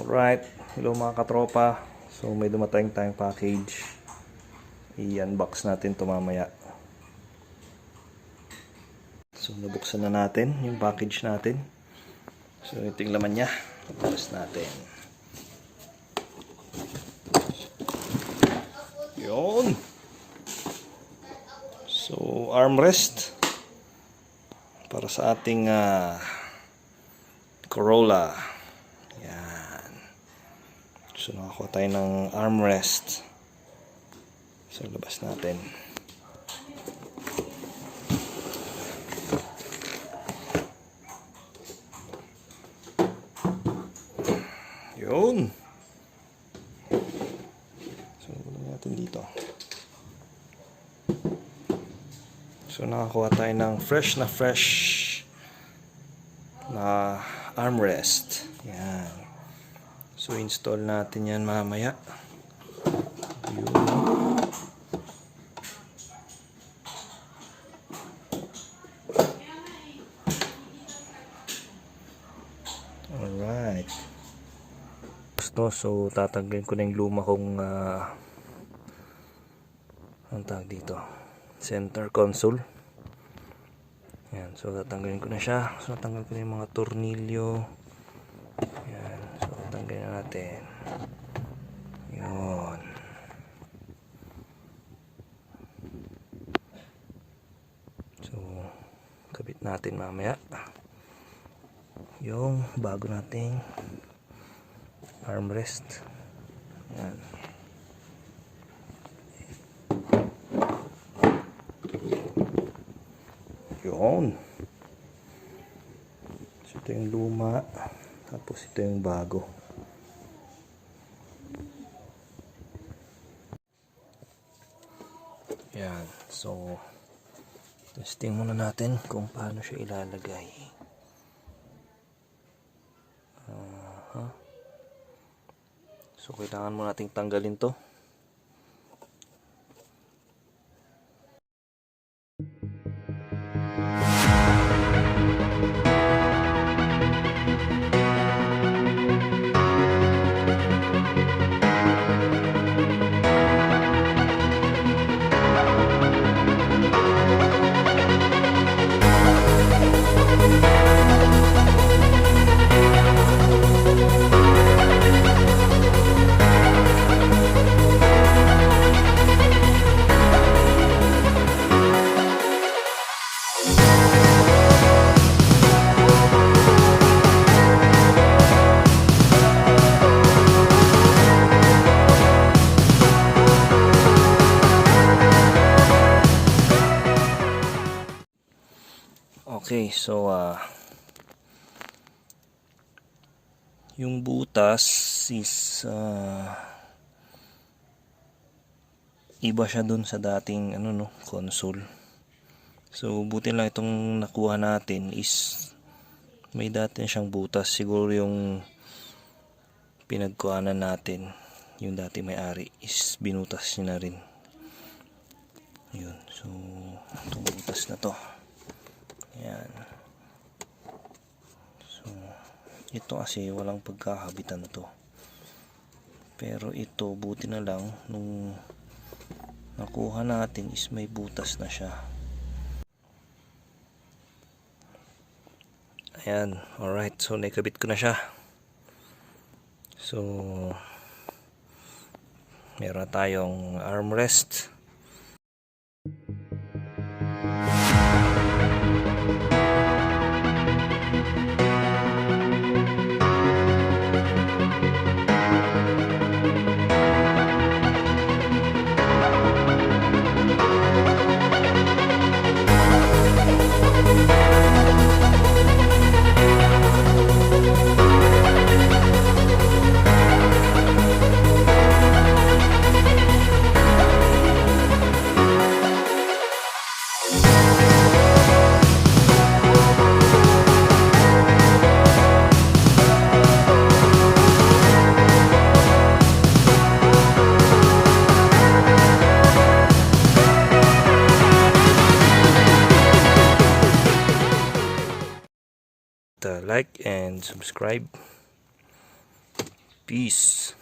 Alright, hello mga katropa. So may dumating tayong package. I-unbox natin ito mamaya. So nabuksan na natin yung package natin. So ito yung laman niya. Nabuksan natin. Yun. So armrest para sa ating Corolla. Yan. So nakakuha tayo ng armrest. So labas natin. Yun. So gulong natin dito. So nakakuha tayo ng fresh na armrest. Yan. So install natin yan mamaya. Yun. Alright. So tatanggalin ko na yung luma kong ang tawag dito, center console. Yan, so tatanggalin ko na siya. So tatanggal ko na yung mga tornilyo. Yan, so tatanggalin na natin. Yun. So kabit natin mamaya yung bago nating armrest. Yan. Yun. So ito yung luma, tapos ito yung bago. Yan. So testing muna natin kung paano siya ilalagay. So kailangan mo nating tanggalin to. Okay, so yung butas is iba siya dun sa dating console. So buti lang itong nakuha natin is may dati siyang butas. Siguro yung pinagkuhanan natin, yung dati may-ari is binutas niya na rin. Yun, so itong butas na to. Yan. So ito kasi walang pagkakabitan to. Pero ito buti na lang nung nakuha natin is may butas na siya. Ayan. Alright. So naikabit ko na siya. So meron tayong armrest. Like and subscribe. Peace.